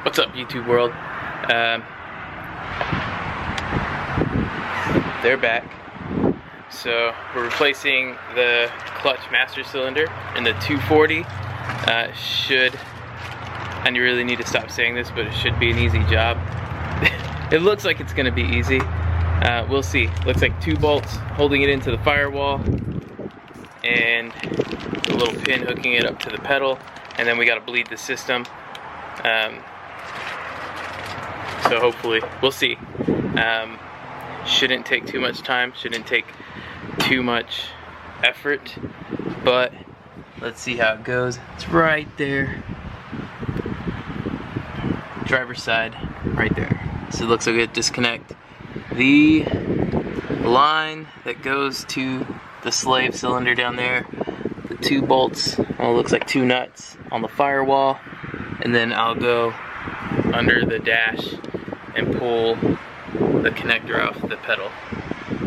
What's up, YouTube world? They're back. So we're replacing the clutch master cylinder in the 240. I really need to stop saying this, but it should be an easy job. It looks like it's gonna be easy. We'll see. Looks like 2 bolts holding it into the firewall and a little pin hooking it up to the pedal, and then we gotta bleed the system. So hopefully, we'll see. Shouldn't take too much time, shouldn't take too much effort, but let's see how it goes. It's right there. Driver's side, right there. So it looks like it disconnect the line that goes to the slave cylinder down there. The 2 bolts, well, it looks like 2 nuts on the firewall, and then I'll go under the dash and pull the connector off the pedal.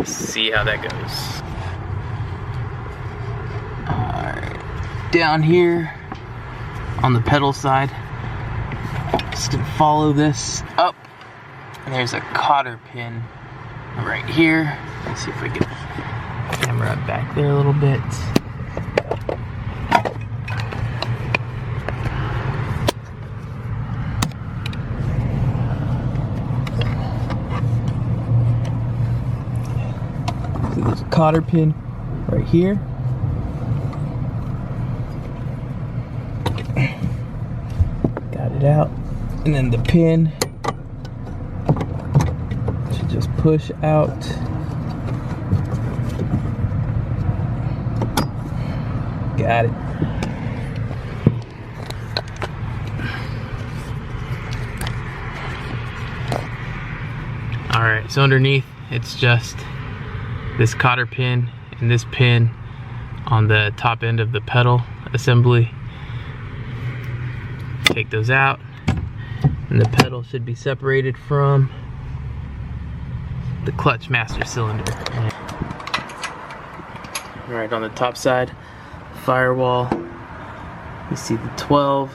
See how that goes. Alright, down here on the pedal side, just gonna follow this up, and there's a cotter pin right here. Let's see if we can camera it back there a little bit. So there's a cotter pin right here. Got it out. And then the pin should just push out. Got it. Alright, so underneath it's just this cotter pin and this pin on the top end of the pedal assembly. Take those out, and the pedal should be separated from the clutch master cylinder. Alright, on the top side, firewall, you see the 12.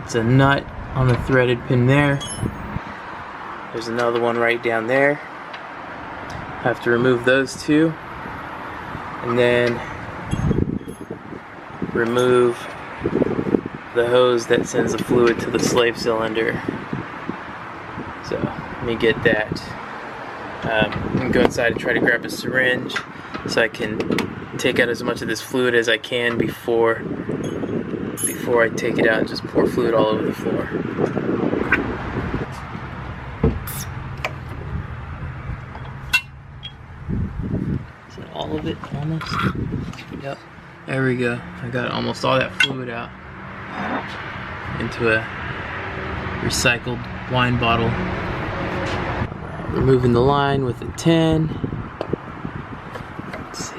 It's a nut on the threaded pin there. There's another one right down there. Have to remove those 2, and then remove the hose that sends the fluid to the slave cylinder. So let me get that. I'm gonna go inside and try to grab a syringe so I can take out as much of this fluid as I can before I take it out and just pour fluid all over the floor. Is that all of it almost? Yep. There we go. I got almost all that fluid out into a recycled wine bottle. Removing the line with a 10. Let's see.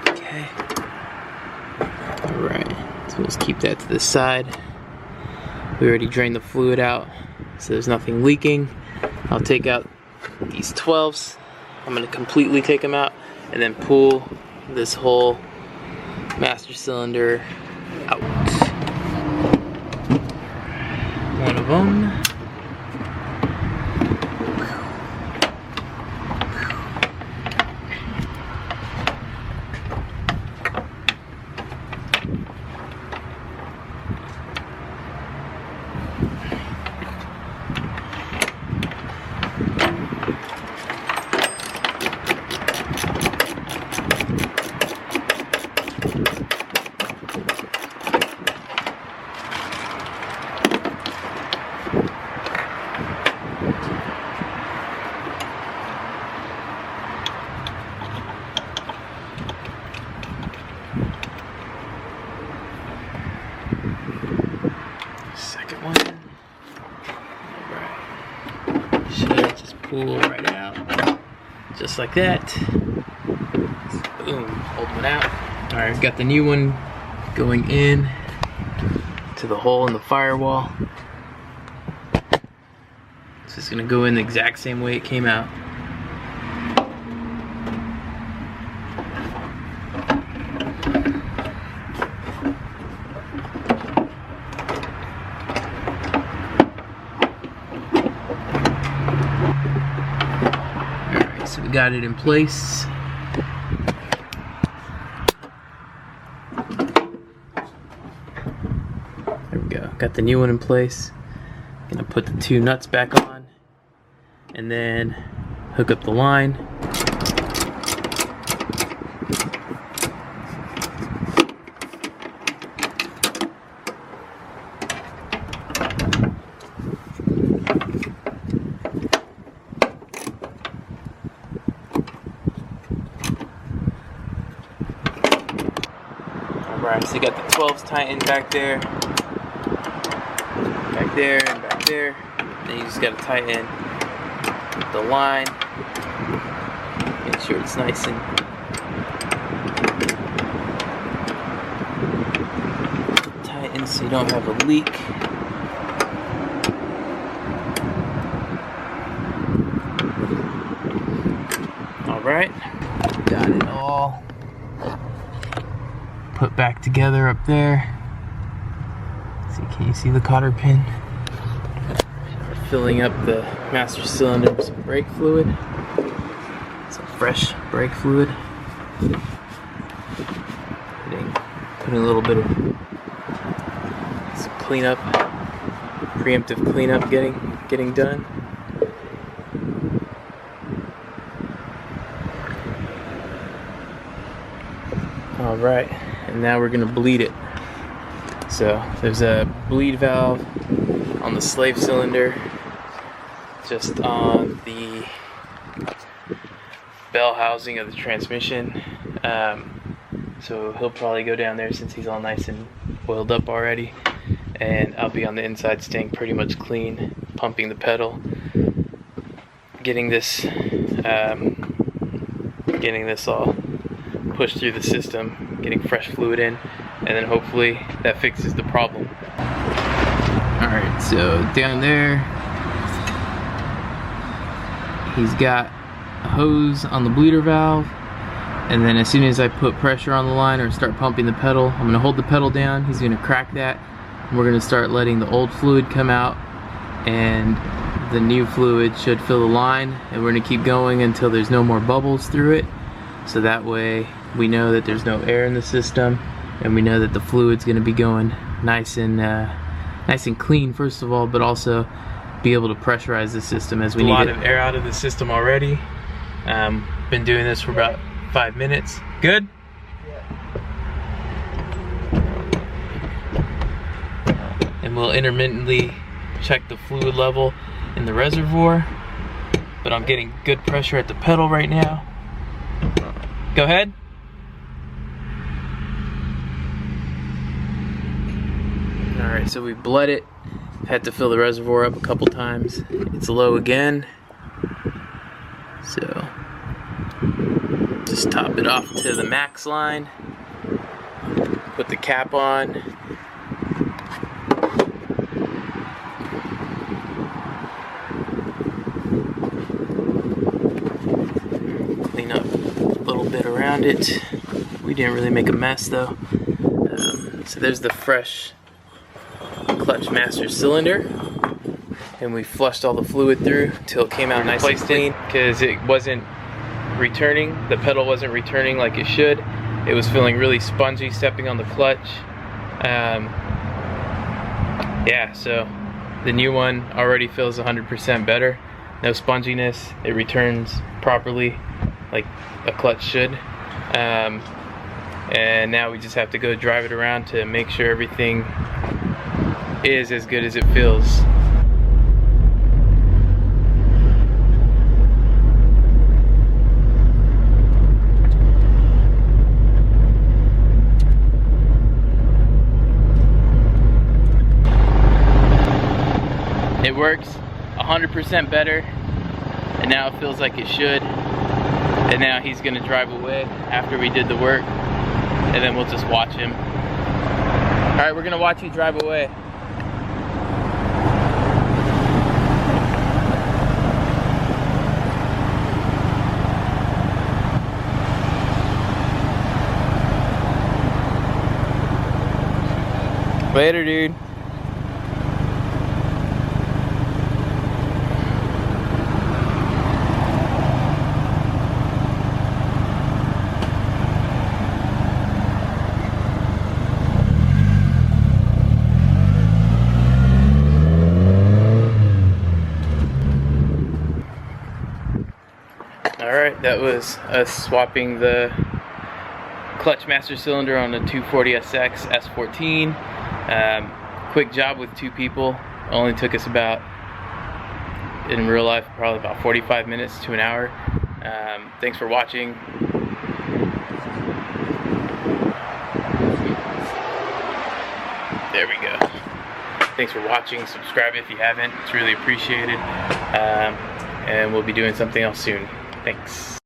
Okay. Alright, so let's keep that to the side. We already drained the fluid out, so there's nothing leaking. I'll take out these 12s. I'm going to completely take them out and then pull this whole master cylinder out. One of them. Second one. Alright. Should just pull right out. Just like that. Boom. Hold one out. Alright, I've got the new one going in to the hole in the firewall. So it's gonna go in the exact same way it came out. Alright, so we got it in place. There we go. Got the new one in place. Gonna put the two nuts back on and then hook up the line. Alright, so you got the 12s tightened back there, and back there. Then you just got to tighten the line. Make sure it's nice and tightened so you don't have a leak. Alright, got it all put back together up there. See, can you see the cotter pin? We're filling up the master cylinder with some brake fluid. Some fresh brake fluid. Putting a little bit of some cleanup, preemptive cleanup getting done. All right, and now we're gonna bleed it. So there's a bleed valve on the slave cylinder, just on the bell housing of the transmission. So he'll probably go down there since he's all nice and oiled up already, and I'll be on the inside staying pretty much clean, pumping the pedal, getting this all pushed through the system, getting fresh fluid in, and then hopefully that fixes the problem. Alright, so down there he's got a hose on the bleeder valve, and then as soon as I put pressure on the line or start pumping the pedal, I'm going to hold the pedal down, he's going to crack that, and we're going to start letting the old fluid come out, and the new fluid should fill the line, and we're going to keep going until there's no more bubbles through it, so that way we know that there's no air in the system, and we know that the fluid's going to be going nice and clean first of all, but also be able to pressurize the system as we need it. A lot of air out of the system already. Been doing this for about 5 minutes. Good? And we'll intermittently check the fluid level in the reservoir, but I'm getting good pressure at the pedal right now. Go ahead. Alright, so we bled it. Had to fill the reservoir up a couple times. It's low again. So just top it off to the max line. Put the cap on. Clean up a little bit around it. We didn't really make a mess though. So there's the fresh clutch master cylinder, and we flushed all the fluid through till it came out nice and clean, because it wasn't returning, the pedal wasn't returning like it should. It was feeling really spongy stepping on the clutch. Yeah, so the new one already feels 100% better. No sponginess, it returns properly like a clutch should. And now we just have to go drive it around to make sure everything is as good as it feels. It works 100% better, and now it feels like it should. And now he's gonna drive away after we did the work, and then we'll just watch him. All right, we're gonna watch you drive away. Later, dude. Alright, that was us swapping the clutch master cylinder on the 240SX S14. Quick job with 2 people. Only took us about, in real life, probably about 45 minutes to an hour. Thanks for watching. There we go. Thanks for watching. Subscribe if you haven't. It's really appreciated. And we'll be doing something else soon. Thanks.